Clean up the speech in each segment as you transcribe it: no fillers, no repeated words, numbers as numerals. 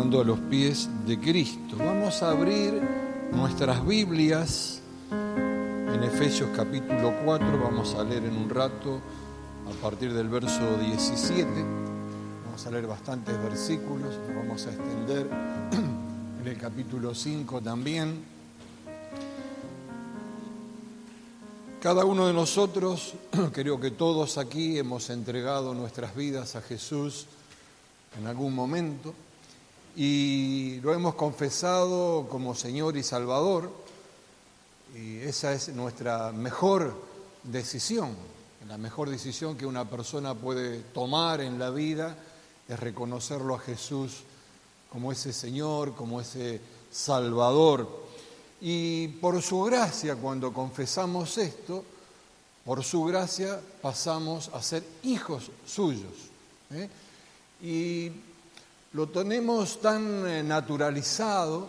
estando a los pies de Cristo. Vamos a abrir nuestras Biblias en Efesios capítulo 4, vamos a leer en un rato a partir del verso 17. Vamos a leer bastantes versículos, nos vamos a extender en el capítulo 5 también. Cada uno de nosotros, creo que todos aquí hemos entregado nuestras vidas a Jesús en algún momento y lo hemos confesado como Señor y Salvador, y esa es nuestra mejor decisión. La mejor decisión que una persona puede tomar en la vida es reconocerlo a Jesús como ese Señor, como ese Salvador. Y por su gracia, cuando confesamos esto, por su gracia pasamos a ser hijos suyos. Y lo tenemos tan naturalizado,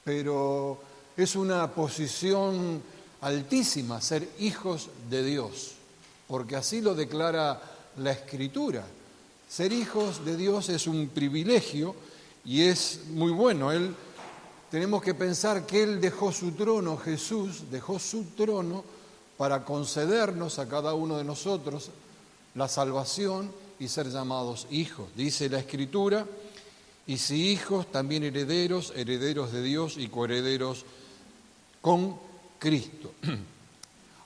pero es una posición altísima ser hijos de Dios, porque así lo declara la Escritura. Ser hijos de Dios es un privilegio y es muy bueno. Tenemos que pensar que Él dejó su trono, Jesús dejó su trono para concedernos a cada uno de nosotros la salvación y ser llamados hijos. Dice la Escritura, y si hijos, también herederos, herederos de Dios y coherederos con Cristo.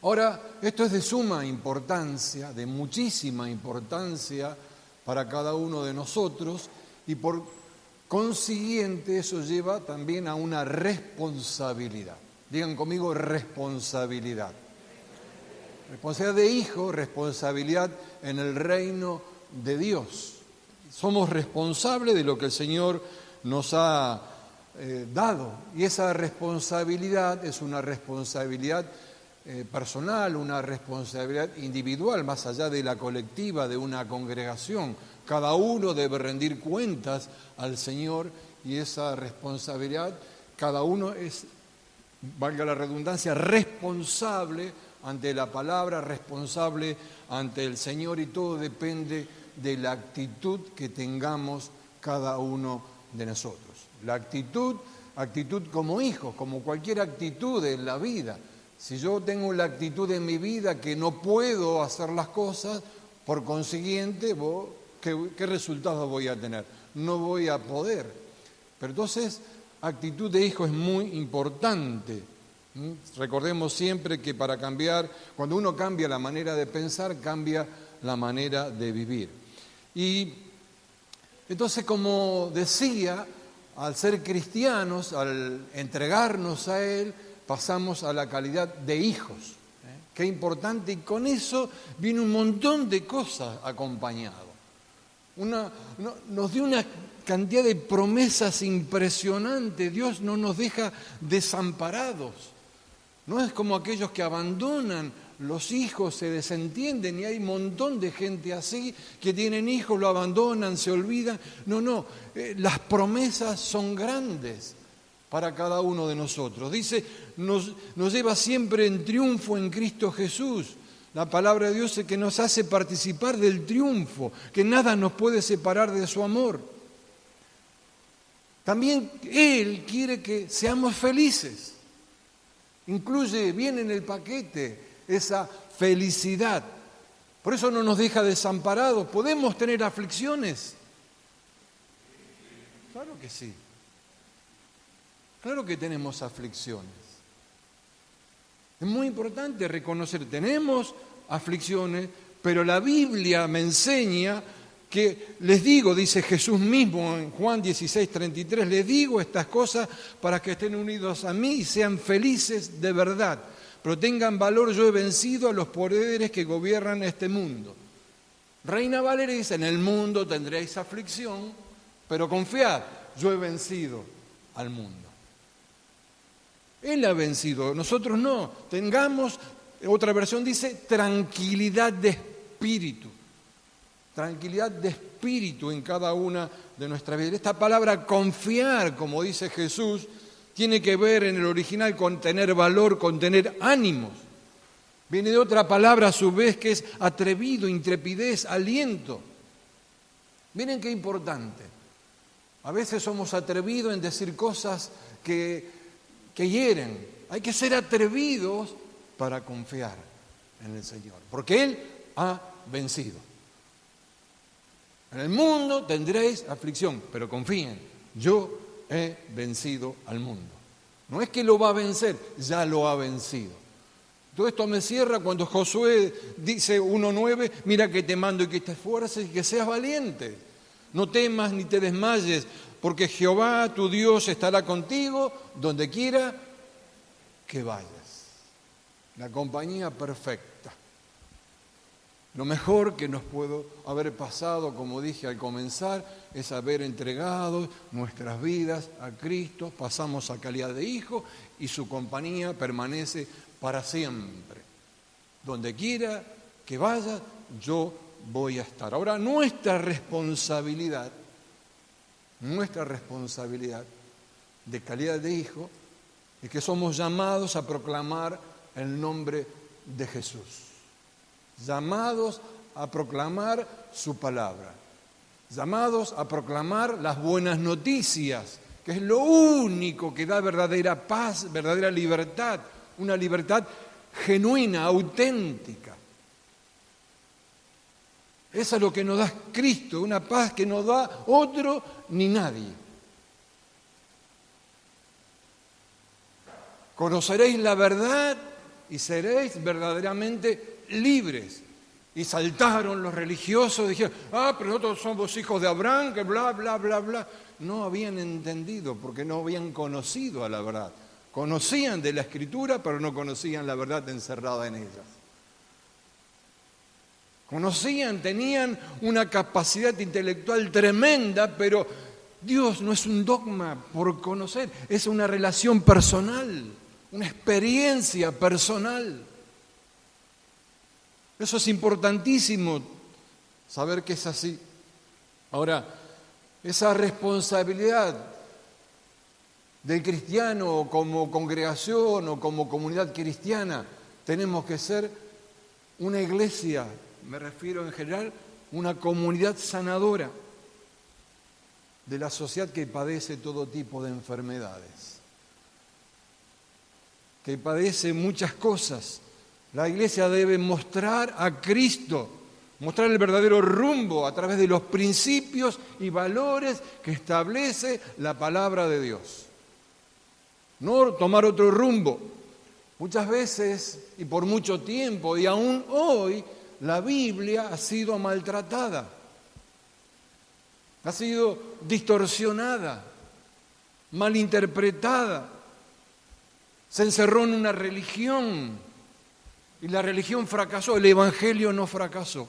Ahora, esto es de suma importancia, de muchísima importancia para cada uno de nosotros, y por consiguiente eso lleva también a una responsabilidad. Digan conmigo, responsabilidad. Responsabilidad de hijo, responsabilidad en el reino de Dios. Somos responsables de lo que el Señor nos ha dado, y esa responsabilidad es una responsabilidad personal, una responsabilidad individual, más allá de la colectiva de una congregación. Cada uno debe rendir cuentas al Señor, y esa responsabilidad, cada uno es, valga la redundancia, responsable ante la palabra, responsable ante el Señor, y todo depende de la actitud que tengamos cada uno de nosotros. La actitud como hijos, como cualquier actitud en la vida. Si yo tengo la actitud en mi vida que no puedo hacer las cosas, por consiguiente, ¿qué resultados voy a tener? No voy a poder. Pero entonces, actitud de hijo es muy importante. Recordemos siempre que para cambiar, cuando uno cambia la manera de pensar, cambia la manera de vivir. Y entonces, como decía, al ser cristianos, al entregarnos a Él, pasamos a la calidad de hijos. Qué importante, y con eso viene un montón de cosas acompañado. Nos dio una cantidad de promesas impresionantes. Dios no nos deja desamparados. No es como aquellos que abandonan los hijos, se desentienden, y hay un montón de gente así que tienen hijos, lo abandonan, se olvidan. No, las promesas son grandes para cada uno de nosotros. Dice, nos lleva siempre en triunfo en Cristo Jesús. La palabra de Dios es que nos hace participar del triunfo, que nada nos puede separar de su amor. También Él quiere que seamos felices. Incluye bien en el paquete esa felicidad. Por eso no nos deja desamparados. ¿Podemos tener aflicciones? Claro que sí. Claro que tenemos aflicciones. Es muy importante reconocer, tenemos aflicciones, pero la Biblia me enseña que, les digo, dice Jesús mismo en Juan 16:33, les digo estas cosas para que estén unidos a mí y sean felices de verdad. Pero tengan valor, yo he vencido a los poderes que gobiernan este mundo. Reina Valera dice, en el mundo tendréis aflicción, pero confiad, yo he vencido al mundo. Él ha vencido, nosotros no. Tengamos, otra versión dice, tranquilidad de espíritu. Tranquilidad de espíritu en cada una de nuestras vidas. Esta palabra confiar, como dice Jesús, tiene que ver en el original con tener valor, con tener ánimos. Viene de otra palabra a su vez que es atrevido, intrepidez, aliento. Miren qué importante. A veces somos atrevidos en decir cosas que hieren. Hay que ser atrevidos para confiar en el Señor, porque Él ha vencido. En el mundo tendréis aflicción, pero confíen, yo he vencido al mundo. No es que lo va a vencer, ya lo ha vencido. Todo esto me cierra cuando Josué dice 1:9, mira que te mando y que te esfuerces y que seas valiente. No temas ni te desmayes, porque Jehová tu Dios estará contigo donde quiera que vayas. La compañía perfecta. Lo mejor que nos pudo haber pasado, como dije al comenzar, es haber entregado nuestras vidas a Cristo, pasamos a calidad de hijo y su compañía permanece para siempre. Donde quiera que vaya, yo voy a estar. Ahora, nuestra responsabilidad de calidad de hijo es que somos llamados a proclamar el nombre de Jesús. Llamados a proclamar su palabra, llamados a proclamar las buenas noticias, que es lo único que da verdadera paz, verdadera libertad, una libertad genuina, auténtica. Eso es lo que nos da Cristo, una paz que no da otro ni nadie. Conoceréis la verdad y seréis verdaderamente libres. Y saltaron los religiosos, dijeron, pero nosotros somos hijos de Abraham, que bla, bla, bla, bla. No habían entendido porque no habían conocido a la verdad. Conocían de la Escritura, pero no conocían la verdad encerrada en ellas. Conocían, tenían una capacidad intelectual tremenda, pero Dios no es un dogma por conocer, es una relación personal, una experiencia personal. Eso es importantísimo, saber que es así. Ahora, esa responsabilidad del cristiano como congregación o como comunidad cristiana, tenemos que ser una iglesia, me refiero en general, una comunidad sanadora de la sociedad que padece todo tipo de enfermedades, que padece muchas cosas. La iglesia debe mostrar a Cristo, mostrar el verdadero rumbo a través de los principios y valores que establece la palabra de Dios. No tomar otro rumbo. Muchas veces y por mucho tiempo y aún hoy la Biblia ha sido maltratada, ha sido distorsionada, malinterpretada. Se encerró en una religión. Y la religión fracasó, el Evangelio no fracasó.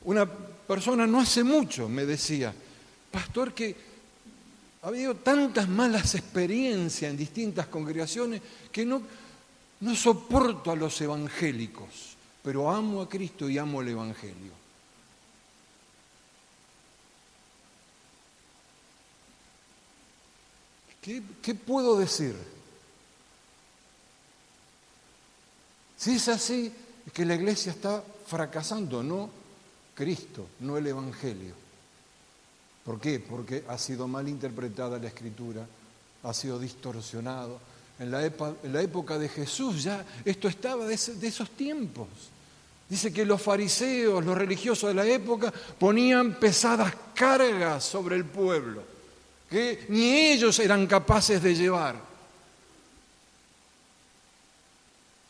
Una persona no hace mucho me decía, pastor, que ha habido tantas malas experiencias en distintas congregaciones que no soporto a los evangélicos, pero amo a Cristo y amo el Evangelio. ¿Qué puedo decir? Si es así, es que la iglesia está fracasando, no Cristo, no el Evangelio. ¿Por qué? Porque ha sido mal interpretada la Escritura, ha sido distorsionado. En la época de Jesús ya esto estaba de esos tiempos. Dice que los fariseos, los religiosos de la época, ponían pesadas cargas sobre el pueblo que ni ellos eran capaces de llevar.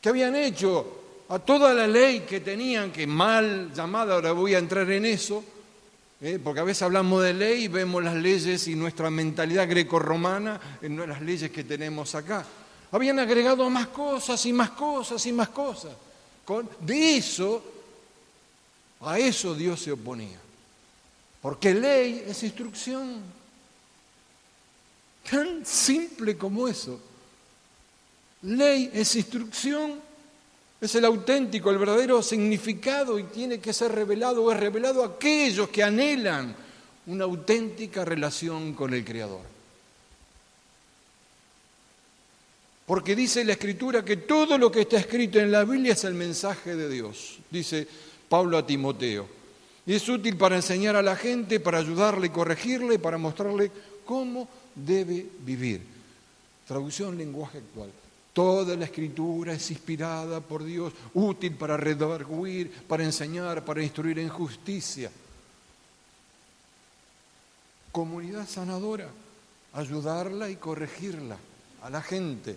¿Qué habían hecho? A toda la ley que tenían, que mal llamada, ahora voy a entrar en eso, porque a veces hablamos de ley y vemos las leyes y nuestra mentalidad grecorromana en las leyes que tenemos acá. Habían agregado más cosas y más cosas y más cosas. A eso Dios se oponía. Porque ley es instrucción. Tan simple como eso. Ley es instrucción, es el auténtico, el verdadero significado y tiene que ser revelado o es revelado a aquellos que anhelan una auténtica relación con el Creador. Porque dice la Escritura que todo lo que está escrito en la Biblia es el mensaje de Dios. Dice, Pablo a Timoteo. Y es útil para enseñar a la gente, para ayudarle y corregirle, para mostrarle cómo debe vivir. Traducción lenguaje actual. Toda la Escritura es inspirada por Dios, útil para redarguir, para enseñar, para instruir en justicia. Comunidad sanadora, ayudarla y corregirla a la gente,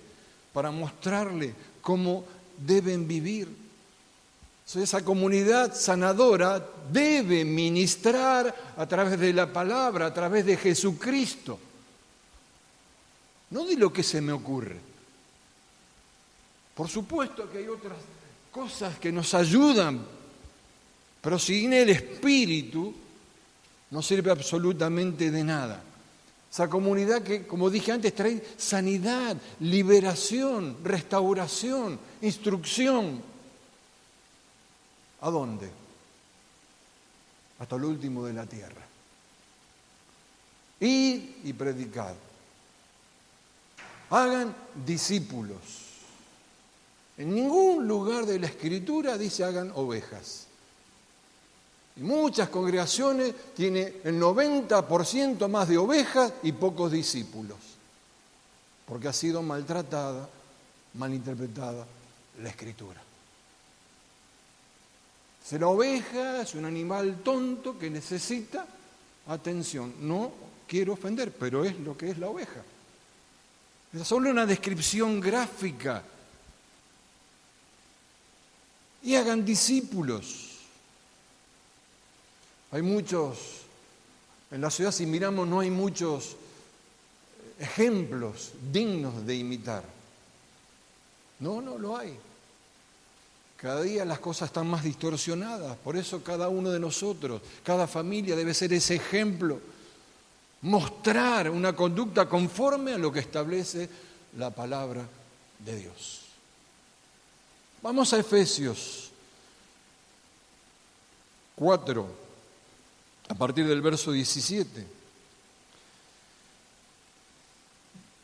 para mostrarle cómo deben vivir. Esa comunidad sanadora debe ministrar a través de la palabra, a través de Jesucristo. No de lo que se me ocurre. Por supuesto que hay otras cosas que nos ayudan, pero sin el Espíritu no sirve absolutamente de nada. Esa comunidad que, como dije antes, trae sanidad, liberación, restauración, instrucción. ¿A dónde? Hasta lo último de la tierra. Id y predicad. Hagan discípulos. En ningún lugar de la Escritura dice hagan ovejas. Y muchas congregaciones tienen el 90% más de ovejas y pocos discípulos, porque ha sido maltratada, malinterpretada la Escritura. Si la oveja es un animal tonto que necesita atención. No quiero ofender, pero es lo que es la oveja. Es solo una descripción gráfica. Y hagan discípulos. Hay muchos, en la ciudad si miramos no hay muchos ejemplos dignos de imitar. No lo hay. Cada día las cosas están más distorsionadas, por eso cada uno de nosotros, cada familia debe ser ese ejemplo, mostrar una conducta conforme a lo que establece la palabra de Dios. Vamos a Efesios 4, a partir del verso 17.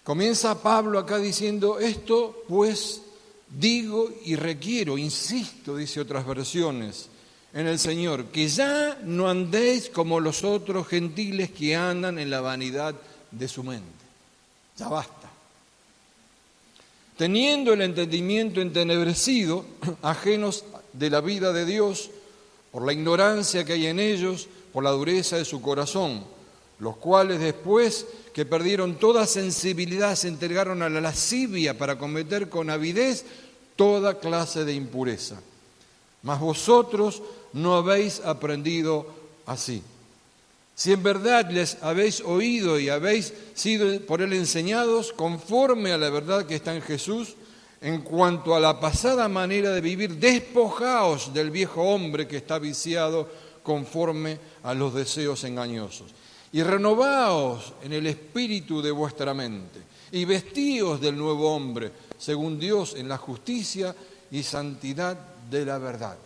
Comienza Pablo acá diciendo, esto pues digo y requiero, insisto, dice otras versiones, en el Señor, que ya no andéis como los otros gentiles que andan en la vanidad de su mente. Ya basta. Teniendo el entendimiento entenebrecido, ajenos de la vida de Dios, por la ignorancia que hay en ellos, por la dureza de su corazón, los cuales después que perdieron toda sensibilidad se entregaron a la lascivia para cometer con avidez toda clase de impureza. Mas vosotros no habéis aprendido así. Si en verdad les habéis oído y habéis sido por él enseñados conforme a la verdad que está en Jesús, en cuanto a la pasada manera de vivir, despojaos del viejo hombre que está viciado conforme a los deseos engañosos. Y renovaos en el espíritu de vuestra mente, y vestíos del nuevo hombre, según Dios, en la justicia y santidad de la verdad.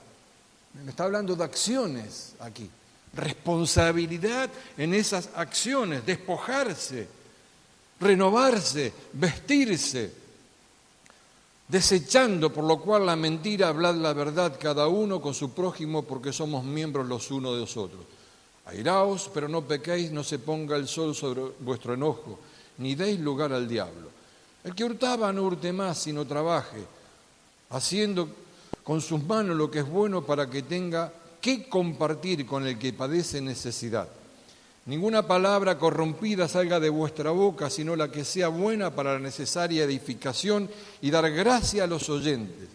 Me está hablando de acciones aquí, responsabilidad en esas acciones, despojarse, renovarse, vestirse, desechando por lo cual la mentira, hablad la verdad cada uno con su prójimo, porque somos miembros los unos de los otros. Airaos, pero no pequéis, no se ponga el sol sobre vuestro enojo, ni deis lugar al diablo. El que hurtaba no hurte más, sino trabaje, haciendo con sus manos lo que es bueno para que tenga que compartir con el que padece necesidad. Ninguna palabra corrompida salga de vuestra boca, sino la que sea buena para la necesaria edificación y dar gracia a los oyentes.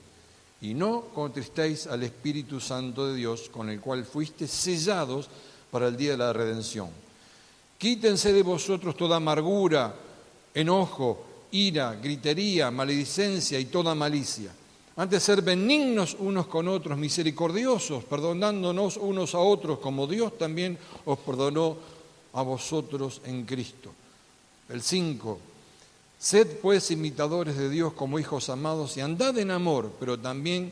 Y no contristéis al Espíritu Santo de Dios, con el cual fuisteis sellados para el día de la redención. Quítense de vosotros toda amargura, enojo, ira, gritería, maledicencia y toda malicia. Antes ser benignos unos con otros, misericordiosos, perdonándonos unos a otros, como Dios también os perdonó a vosotros en Cristo. El 5. Sed pues imitadores de Dios como hijos amados y andad en amor, pero también,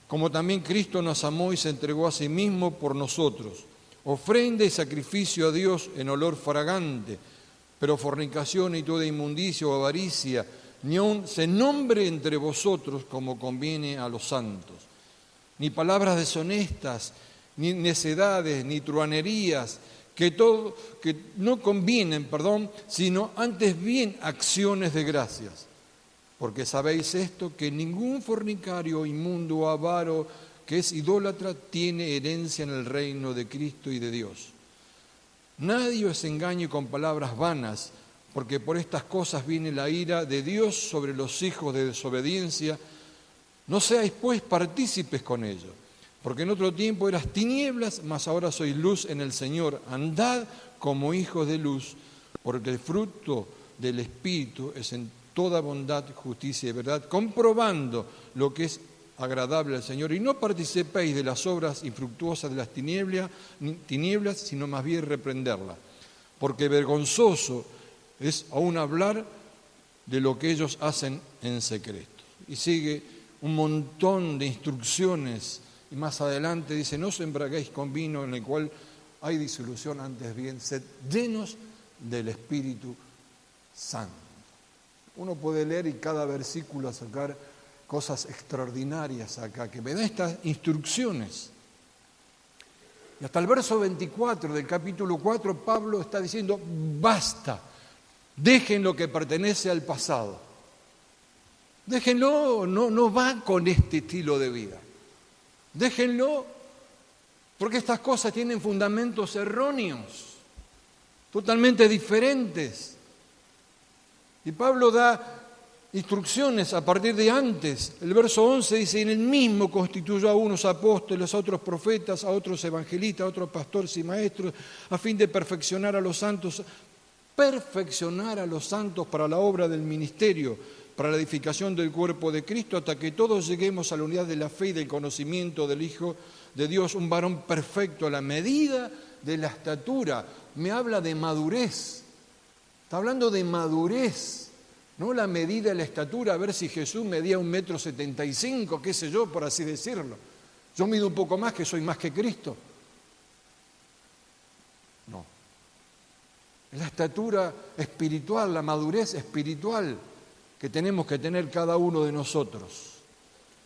como también Cristo nos amó y se entregó a sí mismo por nosotros. Ofrenda y sacrificio a Dios en olor fragante, pero fornicación y toda inmundicia o avaricia, ni aun se nombre entre vosotros como conviene a los santos. ni palabras deshonestas, ni necedades, ni truhanerías, que no convienen, sino antes bien acciones de gracias. Porque sabéis esto, que ningún fornicario, inmundo o avaro que es idólatra tiene herencia en el reino de Cristo y de Dios. Nadie os engañe con palabras vanas, porque por estas cosas viene la ira de Dios sobre los hijos de desobediencia. No seáis pues partícipes con ellos, porque en otro tiempo eras tinieblas, mas ahora sois luz en el Señor. Andad como hijos de luz, porque el fruto del Espíritu es en toda bondad, justicia y verdad, comprobando lo que es agradable al Señor, y no participéis de las obras infructuosas de las tinieblas, sino más bien reprenderlas, porque vergonzoso es aún hablar de lo que ellos hacen en secreto. Y sigue un montón de instrucciones, y más adelante dice, no os embriaguéis con vino en el cual hay disolución, antes bien, sed llenos del Espíritu Santo. Uno puede leer y cada versículo sacar cosas extraordinarias acá, que me da estas instrucciones. Y hasta el verso 24 del capítulo 4, Pablo está diciendo, basta, dejen lo que pertenece al pasado. Déjenlo, no va con este estilo de vida. Déjenlo, porque estas cosas tienen fundamentos erróneos, totalmente diferentes. Y Pablo da instrucciones a partir de antes. El verso 11 dice, en el mismo constituyó a unos apóstoles, a otros profetas, a otros evangelistas, a otros pastores y maestros, a fin de perfeccionar a los santos para la obra del ministerio, para la edificación del cuerpo de Cristo, hasta que todos lleguemos a la unidad de la fe y del conocimiento del Hijo de Dios, un varón perfecto a la medida de la estatura. Me habla de madurez. Está hablando de madurez, no la medida de la estatura, a ver si Jesús medía 1,75 m, qué sé yo, por así decirlo. Yo mido un poco más, que soy más que Cristo. No. Es la estatura espiritual, la madurez espiritual que tenemos que tener cada uno de nosotros,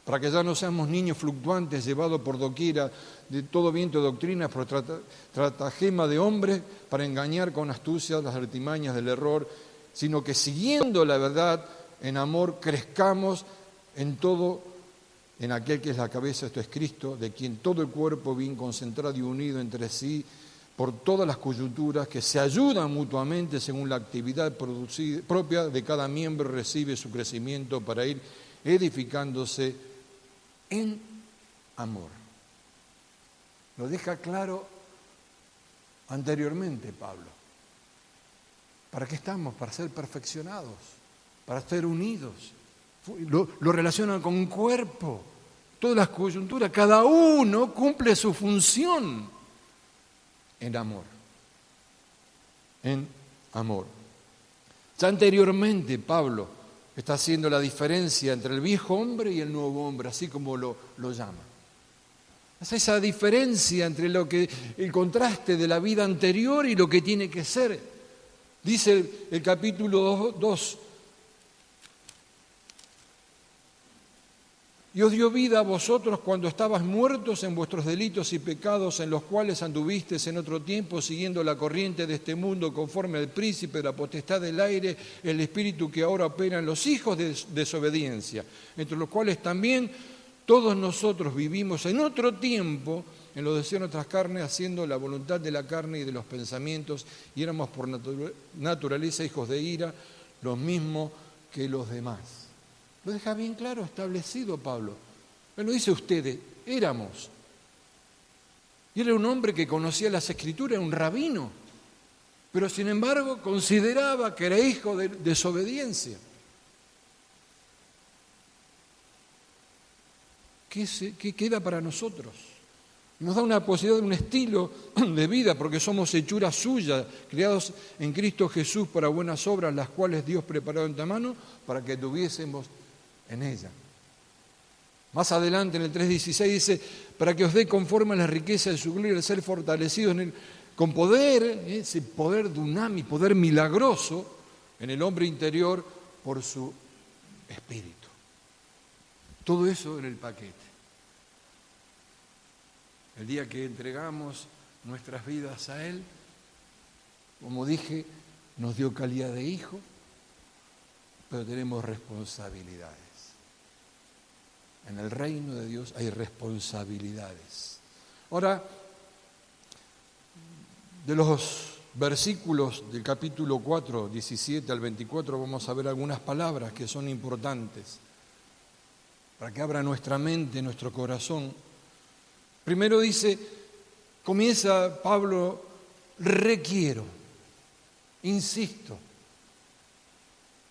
para que ya no seamos niños fluctuantes, llevados por doquiera de todo viento de doctrina, por estratagema de hombres, para engañar con astucia las artimañas del error, sino que siguiendo la verdad en amor crezcamos en todo, en aquel que es la cabeza, esto es Cristo, de quien todo el cuerpo bien concentrado y unido entre sí por todas las coyunturas, que se ayudan mutuamente según la actividad propia de cada miembro, recibe su crecimiento para ir edificándose en amor. Lo deja claro anteriormente Pablo. ¿Para qué estamos? Para ser perfeccionados, para ser unidos. Lo relacionan con un cuerpo, todas las coyunturas, cada uno cumple su función en amor. En amor. Ya anteriormente Pablo está haciendo la diferencia entre el viejo hombre y el nuevo hombre, así como lo llama. Es esa diferencia entre el contraste de la vida anterior y lo que tiene que ser. Dice el capítulo 2, y os dio vida a vosotros cuando estabais muertos en vuestros delitos y pecados, en los cuales anduvisteis en otro tiempo, siguiendo la corriente de este mundo, conforme al príncipe de la potestad del aire, el espíritu que ahora opera en los hijos de desobediencia, entre los cuales también todos nosotros vivimos en otro tiempo, en los deseos de nuestras carnes, haciendo la voluntad de la carne y de los pensamientos, y éramos por naturaleza hijos de ira, los mismos que los demás. Lo deja bien claro, establecido Pablo. Él no dice ustedes, éramos. Y él era un hombre que conocía las Escrituras, era un rabino, pero sin embargo consideraba que era hijo de desobediencia. ¿Qué queda para nosotros? Nos da una posibilidad de un estilo de vida, porque somos hechura suya, creados en Cristo Jesús para buenas obras, las cuales Dios preparó de antemano para que tuviésemos en ella. Más adelante en el 3:16 dice, para que os dé conforme a la riqueza de su gloria el ser fortalecidos con poder, ese poder dunami, poder milagroso en el hombre interior por su espíritu. Todo eso en el paquete. El día que entregamos nuestras vidas a Él, como dije, nos dio calidad de hijo, pero tenemos responsabilidades. En el reino de Dios hay responsabilidades. Ahora, de los versículos del capítulo 4, 17 al 24, vamos a ver algunas palabras que son importantes para que abra nuestra mente, nuestro corazón. Primero comienza Pablo, requiero, insisto.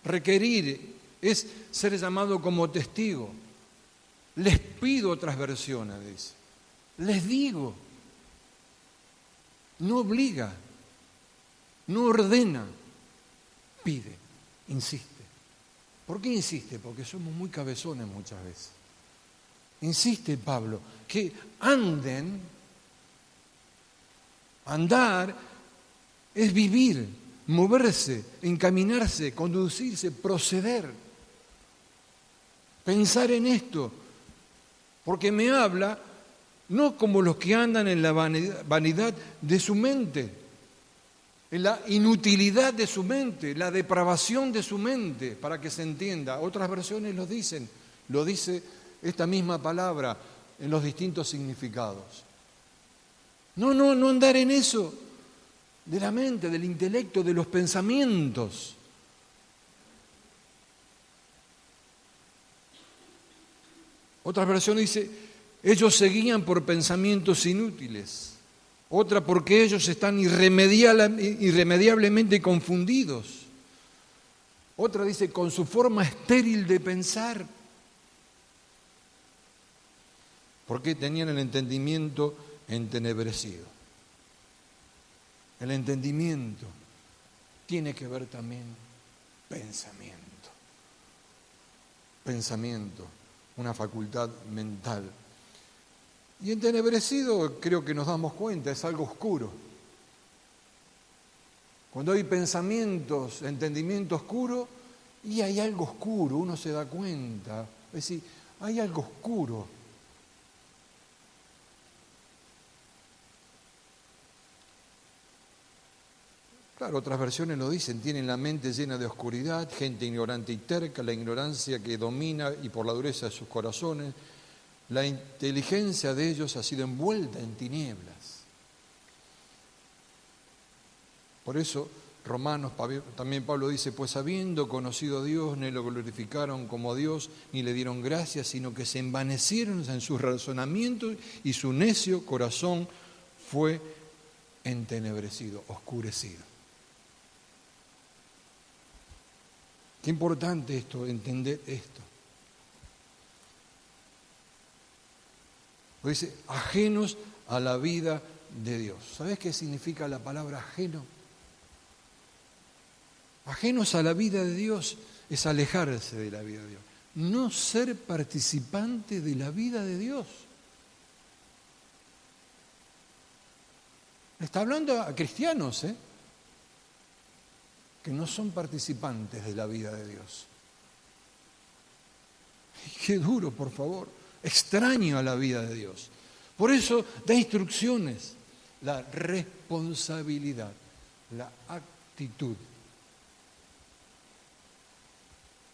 Requerir es ser llamado como testigo. Les pido, otras versiones, dice. Les digo. No obliga, no ordena, pide, insiste. ¿Por qué insiste? Porque somos muy cabezones muchas veces. Insiste Pablo, que anden. Andar es vivir, moverse, encaminarse, conducirse, proceder. Pensar en esto, porque me habla no como los que andan en la vanidad de su mente, en la inutilidad de su mente, la depravación de su mente, para que se entienda. Otras versiones lo dicen, lo dice esta misma palabra en los distintos significados. No andar en eso de la mente, del intelecto, de los pensamientos. Otra versión dice, ellos se guían por pensamientos inútiles. Otra, porque ellos están irremediablemente confundidos. Otra dice, con su forma estéril de pensar. Porque tenían el entendimiento entenebrecido. El entendimiento tiene que ver también pensamiento. Pensamiento, una facultad mental. Y entenebrecido, creo que nos damos cuenta, es algo oscuro. Cuando hay pensamientos, entendimiento oscuro, y hay algo oscuro, uno se da cuenta. Es decir, hay algo oscuro. Claro, otras versiones lo dicen, tienen la mente llena de oscuridad, gente ignorante y terca, la ignorancia que domina y por la dureza de sus corazones, la inteligencia de ellos ha sido envuelta en tinieblas. Por eso, Romanos, también Pablo dice, pues habiendo conocido a Dios, ni lo glorificaron como Dios, ni le dieron gracias, sino que se envanecieron en sus razonamientos y su necio corazón fue entenebrecido, oscurecido. Qué importante esto, entender esto. Dice, ajenos a la vida de Dios. ¿Sabes qué significa la palabra ajeno? Ajenos a la vida de Dios es alejarse de la vida de Dios. No ser participante de la vida de Dios. Está hablando a cristianos, que no son participantes de la vida de Dios. Y qué duro, por favor. Extraño a la vida de Dios. Por eso da instrucciones, la responsabilidad, la actitud.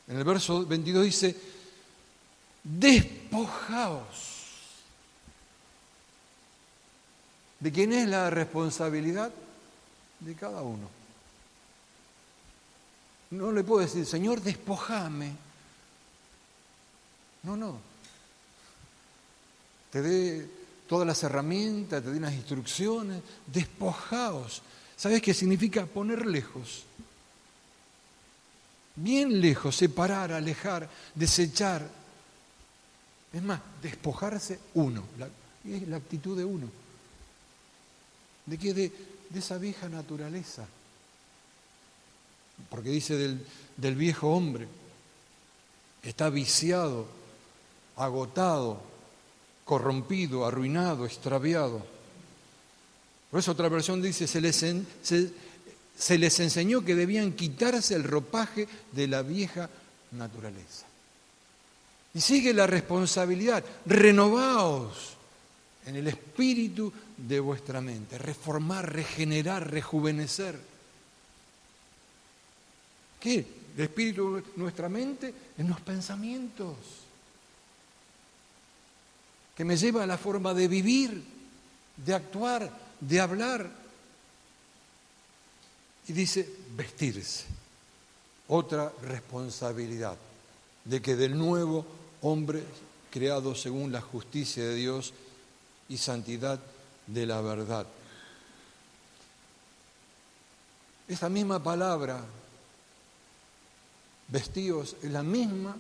En el verso 22 dice, despojaos. ¿De quién es la responsabilidad? De cada uno. No le puedo decir, Señor, despojame. No. Te dé todas las herramientas, te dé unas instrucciones. Despojaos. ¿Sabes qué significa? Poner lejos. Bien lejos, separar, alejar, desechar. Es más, despojarse uno. Es la actitud de uno. ¿De qué? De esa vieja naturaleza. Porque dice del viejo hombre, que está viciado, agotado, corrompido, arruinado, extraviado. Por eso otra versión dice, se les enseñó que debían quitarse el ropaje de la vieja naturaleza. Y sigue la responsabilidad, renovaos en el espíritu de vuestra mente. Reformar, regenerar, rejuvenecer. ¿Qué? El espíritu de nuestra mente en los pensamientos, que me lleva a la forma de vivir, de actuar, de hablar. Y dice, vestirse. Otra responsabilidad, de que del nuevo hombre creado según la justicia de Dios y santidad de la verdad. Esa misma palabra, vestidos, es la misma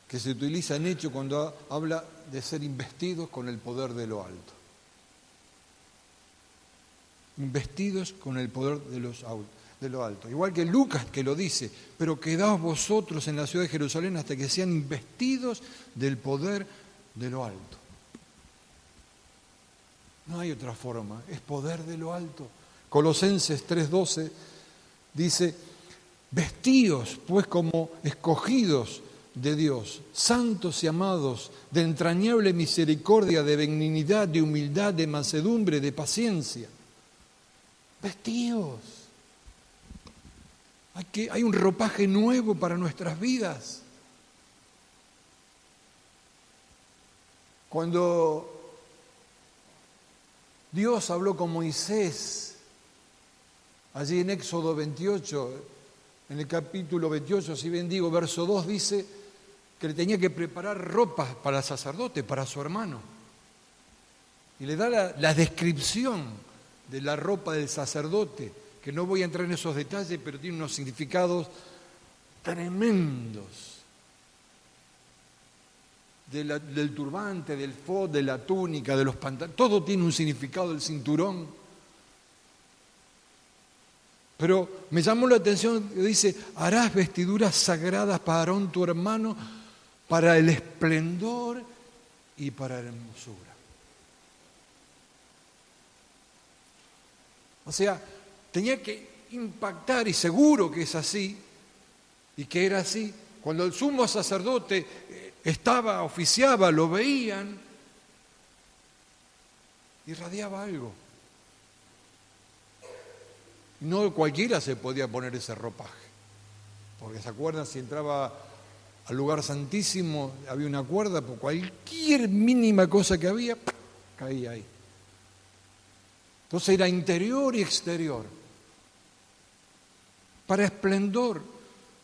que se utiliza en Hechos cuando habla de ser investidos con el poder de lo alto. Investidos con el poder de lo alto. Igual que Lucas que lo dice, pero quedaos vosotros en la ciudad de Jerusalén hasta que sean investidos del poder de lo alto. No hay otra forma, es poder de lo alto. Colosenses 3:12 dice, vestíos pues como escogidos de Dios, santos y amados, de entrañable misericordia, de benignidad, de humildad, de mansedumbre, de paciencia. Vestíos. Hay un ropaje nuevo para nuestras vidas. Cuando Dios habló con Moisés, allí en Éxodo 28, en el capítulo 28, si bien digo, verso 2, dice que le tenía que preparar ropas para el sacerdote, para su hermano. Y le da la descripción de la ropa del sacerdote, que no voy a entrar en esos detalles, pero tiene unos significados tremendos. Del turbante, del fod, de la túnica, de los pantalones, todo tiene un significado, del cinturón. Pero me llamó la atención que dice, harás vestiduras sagradas para Aarón tu hermano, para el esplendor y para la hermosura. O sea, tenía que impactar, y seguro que es así, y que era así, cuando el sumo sacerdote oficiaba, lo veían, irradiaba algo. No cualquiera se podía poner ese ropaje, porque se acuerdan, si entraba al lugar santísimo, había una cuerda, por cualquier mínima cosa que había, caía ahí. Entonces era interior y exterior. Para esplendor.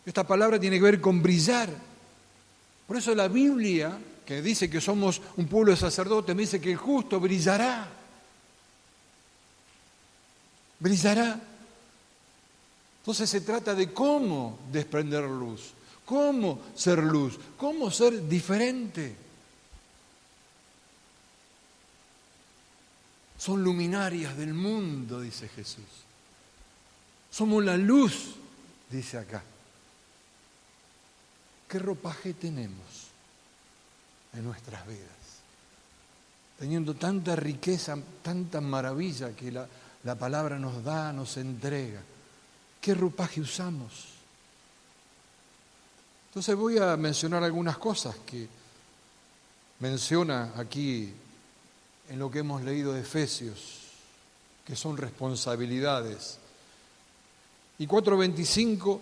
Esta palabra tiene que ver con brillar. Por eso la Biblia, que dice que somos un pueblo de sacerdotes, me dice que el justo brillará. Brillará. Entonces se trata de cómo desprender luz, cómo ser luz, cómo ser diferente. Son luminarias del mundo, dice Jesús. Somos la luz, dice acá. ¿Qué ropaje tenemos en nuestras vidas? Teniendo tanta riqueza, tanta maravilla que la palabra nos da, nos entrega. ¿Qué ropaje usamos? Entonces voy a mencionar algunas cosas que menciona aquí en lo que hemos leído de Efesios, que son responsabilidades. Y 4:25,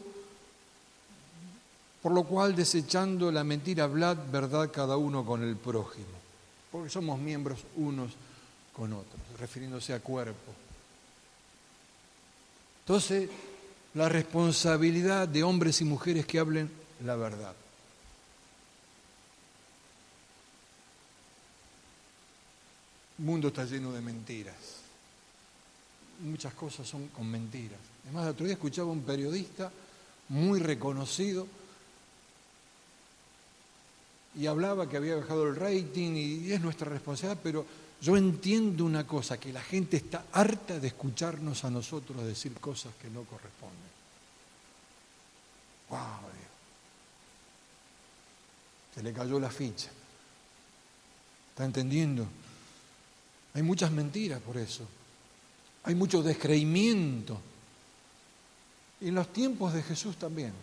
por lo cual desechando la mentira, hablad verdad cada uno con el prójimo, porque somos miembros unos con otros, refiriéndose a cuerpo. Entonces, la responsabilidad de hombres y mujeres que hablen la verdad. El mundo está lleno de mentiras. Muchas cosas son con mentiras. Además, el otro día escuchaba a un periodista muy reconocido y hablaba que había bajado el rating y es nuestra responsabilidad, pero yo entiendo una cosa, que la gente está harta de escucharnos a nosotros decir cosas que no corresponden. ¡Wow! Se le cayó la ficha. ¿Está entendiendo? Hay muchas mentiras por eso. Hay mucho descreimiento. Y en los tiempos de Jesús también.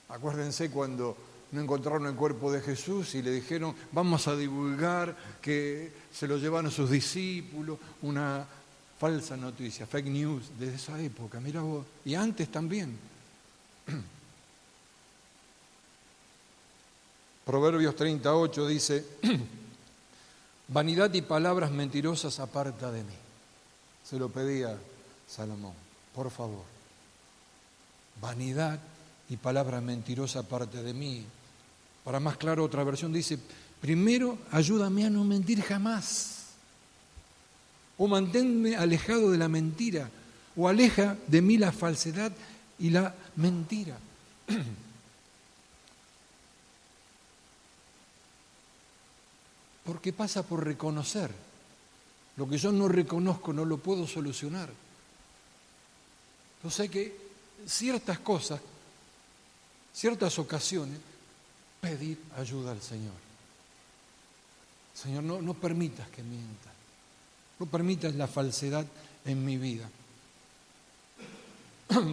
Acuérdense cuando no encontraron el cuerpo de Jesús y le dijeron, vamos a divulgar que se lo llevaron sus discípulos, una falsa noticia, fake news, desde esa época, mira vos, y antes también. Proverbios 38 dice, vanidad y palabras mentirosas aparta de mí. Se lo pedía Salomón, por favor. Vanidad y palabras mentirosas aparte de mí. Para más claro, otra versión dice, primero ayúdame a no mentir jamás. O manténme alejado de la mentira. O aleja de mí la falsedad y la mentira. Porque pasa por reconocer. Lo que yo no reconozco no lo puedo solucionar. Yo sé que ciertas cosas, ciertas ocasiones, pedir ayuda al Señor. Señor, no permitas que mienta. No permitas la falsedad en mi vida.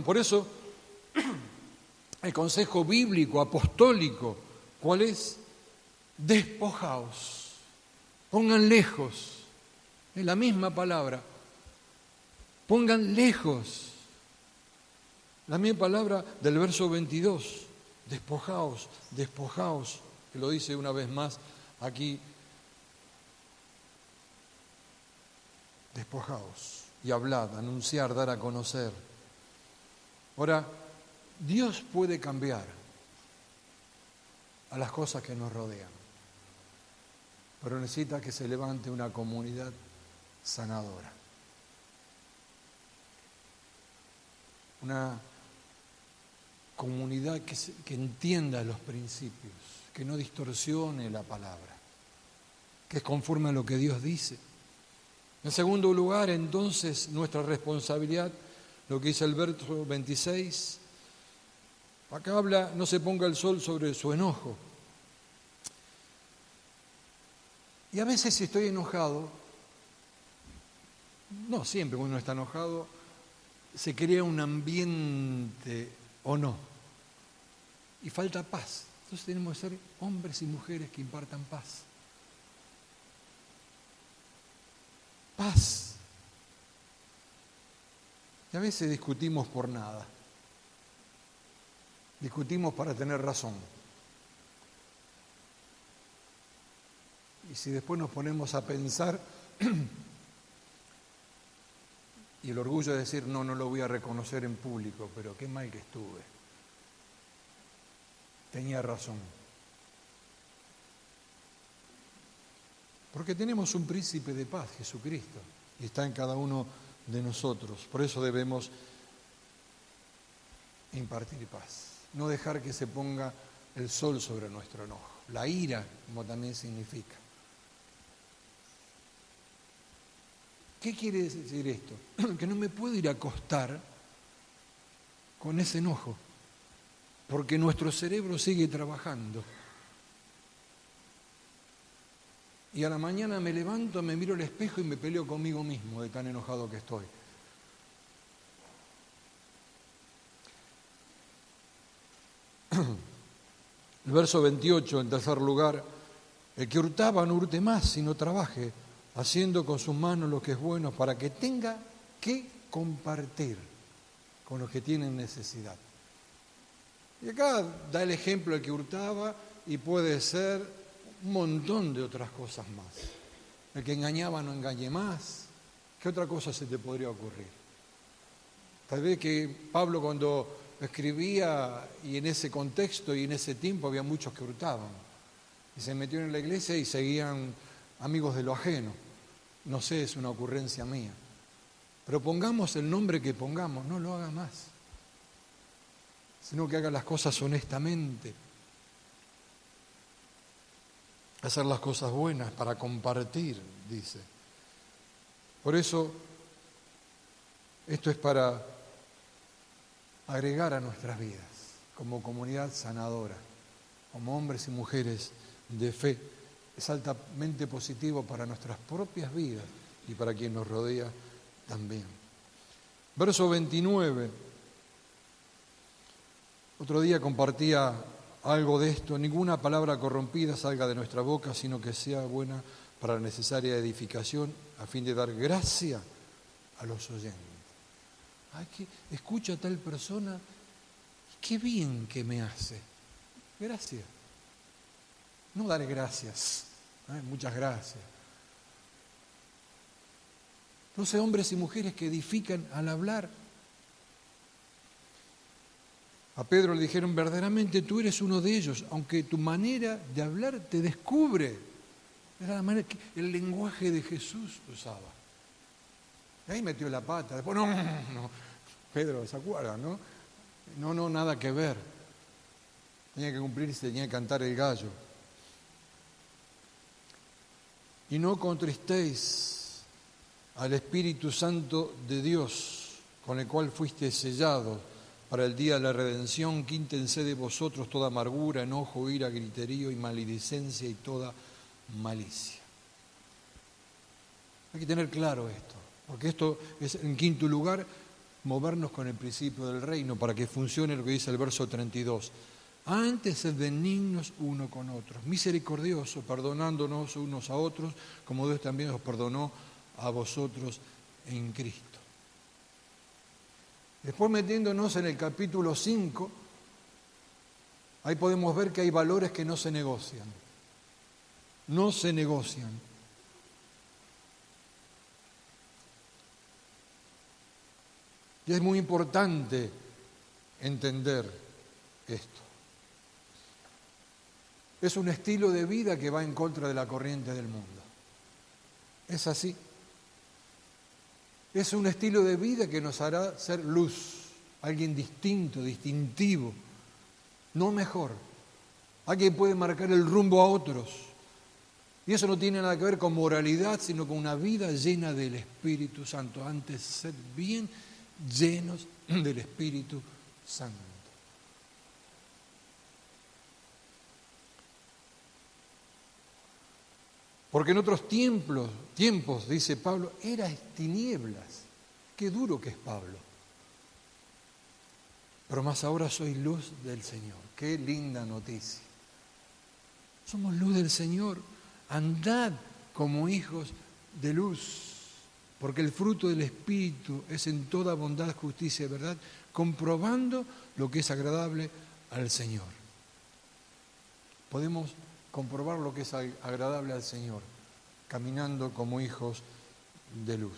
Por eso, el consejo bíblico, apostólico, ¿cuál es? Despojaos. Pongan lejos, es la misma palabra, pongan lejos, la misma palabra del verso 22, despojaos, despojaos, que lo dice una vez más aquí, despojaos y hablad, anunciar, dar a conocer. Ahora, Dios puede cambiar a las cosas que nos rodean. Pero necesita que se levante una comunidad sanadora. Una comunidad que entienda los principios, que no distorsione la palabra, que es conforme a lo que Dios dice. En segundo lugar, entonces, nuestra responsabilidad, lo que dice el verso 26, acá habla, no se ponga el sol sobre su enojo. Y a veces si estoy enojado, no siempre cuando uno está enojado, se crea un ambiente o no. Y falta paz. Entonces tenemos que ser hombres y mujeres que impartan paz. Paz. Y a veces discutimos por nada. Discutimos para tener razón. Y si después nos ponemos a pensar, y el orgullo de decir, no lo voy a reconocer en público, pero qué mal que estuve. Tenía razón. Porque tenemos un príncipe de paz, Jesucristo, y está en cada uno de nosotros. Por eso debemos impartir paz. No dejar que se ponga el sol sobre nuestro enojo. La ira, como también significa. ¿Qué quiere decir esto? Que no me puedo ir a acostar con ese enojo, porque nuestro cerebro sigue trabajando. Y a la mañana me levanto, me miro al espejo y me peleo conmigo mismo de tan enojado que estoy. El verso 28, en tercer lugar, el que hurtaba no hurte más, sino trabaje, haciendo con sus manos lo que es bueno, para que tenga que compartir con los que tienen necesidad. Y acá da el ejemplo del que hurtaba y puede ser un montón de otras cosas más. El que engañaba no engañe más. ¿Qué otra cosa se te podría ocurrir? Tal vez que Pablo cuando escribía y en ese contexto y en ese tiempo había muchos que hurtaban. Y se metieron en la iglesia y seguían amigos de lo ajeno. No sé, es una ocurrencia mía. Pero pongamos el nombre que pongamos, no lo haga más. Sino que haga las cosas honestamente. Hacer las cosas buenas para compartir, dice. Por eso, esto es para agregar a nuestras vidas, como comunidad sanadora, como hombres y mujeres de fe. Es altamente positivo para nuestras propias vidas y para quien nos rodea también. Verso 29. Otro día compartía algo de esto, ninguna palabra corrompida salga de nuestra boca, sino que sea buena para la necesaria edificación, a fin de dar gracia a los oyentes. Ay, que escucha a tal persona, qué bien que me hace. Gracias. No daré gracias. Muchas gracias. Entonces, hombres y mujeres que edifican al hablar. A Pedro le dijeron, verdaderamente tú eres uno de ellos, aunque tu manera de hablar te descubre. Era la manera que el lenguaje de Jesús usaba. Y ahí metió la pata. Después, no, Pedro, ¿se acuerdan, no? No, nada que ver. Tenía que cumplirse, tenía que cantar el gallo. Y no contristéis al Espíritu Santo de Dios, con el cual fuiste sellados para el día de la redención. Quítense de vosotros toda amargura, enojo, ira, griterío y maledicencia y toda malicia. Hay que tener claro esto, porque esto es, en quinto lugar, movernos con el principio del reino para que funcione lo que dice el verso 32. Antes sed benignos uno con otros, misericordiosos, perdonándonos unos a otros, como Dios también os perdonó a vosotros en Cristo. Después, metiéndonos en el capítulo 5, ahí podemos ver que hay valores que no se negocian. No se negocian. Y es muy importante entender esto. Es un estilo de vida que va en contra de la corriente del mundo. Es así. Es un estilo de vida que nos hará ser luz, alguien distinto, distintivo, no mejor. Alguien puede marcar el rumbo a otros. Y eso no tiene nada que ver con moralidad, sino con una vida llena del Espíritu Santo. Antes, ser bien llenos del Espíritu Santo. Porque en otros tiempos, dice Pablo, eras tinieblas. Qué duro que es Pablo. Pero más ahora soy luz del Señor. Qué linda noticia. Somos luz del Señor. Andad como hijos de luz. Porque el fruto del Espíritu es en toda bondad, justicia y verdad, comprobando lo que es agradable al Señor. Podemos comprobar lo que es agradable al Señor, caminando como hijos de luz.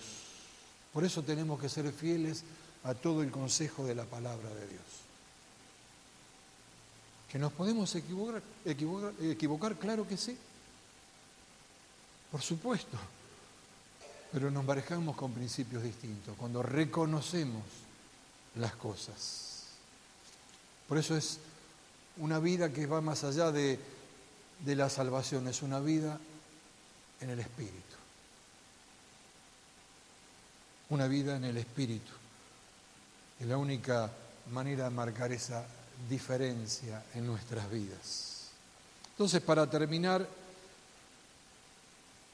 Por eso tenemos que ser fieles a todo el consejo de la palabra de Dios. ¿Que nos podemos equivocar? Claro que sí. Por supuesto. Pero nos manejamos con principios distintos, cuando reconocemos las cosas. Por eso es una vida que va más allá de la salvación, es una vida en el Espíritu. Una vida en el Espíritu. Es la única manera de marcar esa diferencia en nuestras vidas. Entonces, para terminar,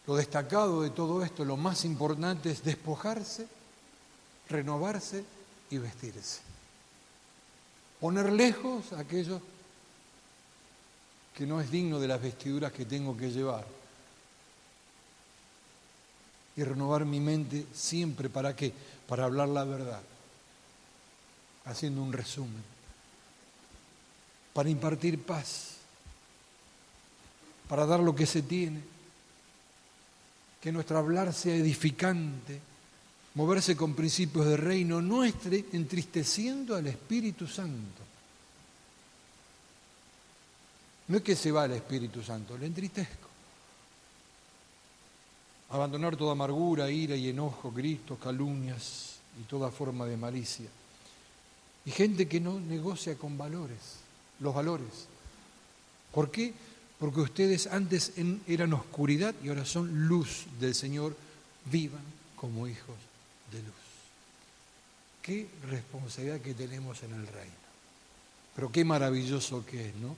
lo destacado de todo esto, lo más importante es despojarse, renovarse y vestirse. Poner lejos aquello que no es digno de las vestiduras que tengo que llevar. Y renovar mi mente siempre, ¿para qué? Para hablar la verdad, haciendo un resumen. Para impartir paz, para dar lo que se tiene. Que nuestro hablar sea edificante, moverse con principios de reino, no esté entristeciendo al Espíritu Santo. No es que se va el Espíritu Santo, le entristezco. Abandonar toda amargura, ira y enojo, gritos, calumnias y toda forma de malicia. Y gente que no negocia con los valores. ¿Por qué? Porque ustedes antes eran oscuridad y ahora son luz del Señor. Vivan como hijos de luz. Qué responsabilidad que tenemos en el reino. Pero qué maravilloso que es, ¿no?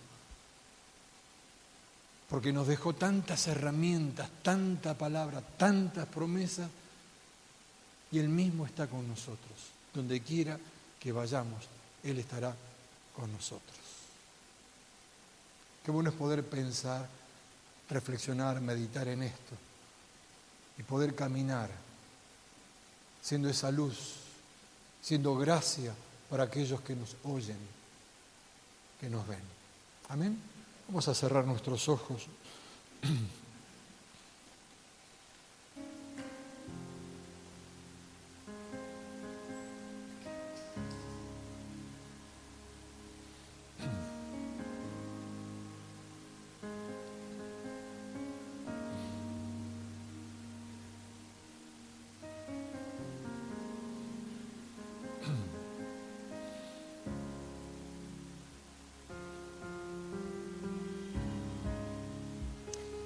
Porque nos dejó tantas herramientas, tanta palabra, tantas promesas, y Él mismo está con nosotros. Donde quiera que vayamos, Él estará con nosotros. Qué bueno es poder pensar, reflexionar, meditar en esto y poder caminar siendo esa luz, siendo gracia para aquellos que nos oyen, que nos ven. Amén. Vamos a cerrar nuestros ojos.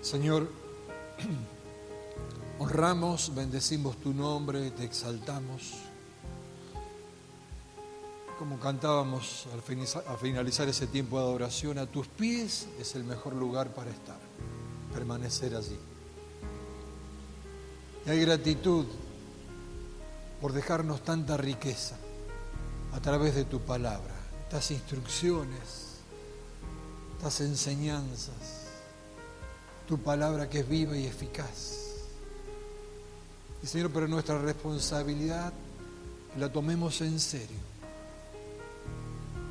Señor, honramos, bendecimos tu nombre, te exaltamos. Como cantábamos al finalizar ese tiempo de adoración, a tus pies es el mejor lugar para estar, permanecer allí. Y hay gratitud por dejarnos tanta riqueza a través de tu palabra, estas instrucciones, estas enseñanzas. Tu palabra que es viva y eficaz. Y Señor, pero nuestra responsabilidad la tomemos en serio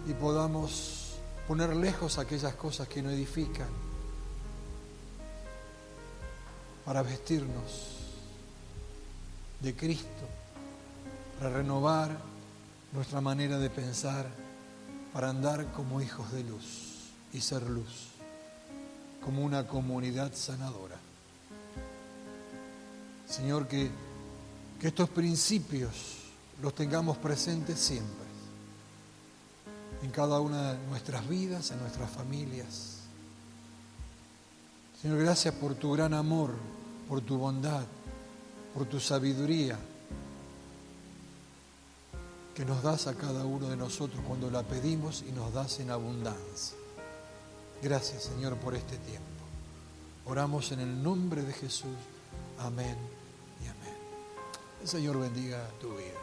y podamos poner lejos aquellas cosas que no edifican para vestirnos de Cristo, para renovar nuestra manera de pensar, para andar como hijos de luz y ser luz, como una comunidad sanadora. Señor, que estos principios los tengamos presentes siempre, en cada una de nuestras vidas, en nuestras familias. Señor, gracias por tu gran amor, por tu bondad, por tu sabiduría, que nos das a cada uno de nosotros cuando la pedimos y nos das en abundancia. Gracias, Señor, por este tiempo. Oramos en el nombre de Jesús. Amén y amén. El Señor bendiga tu vida.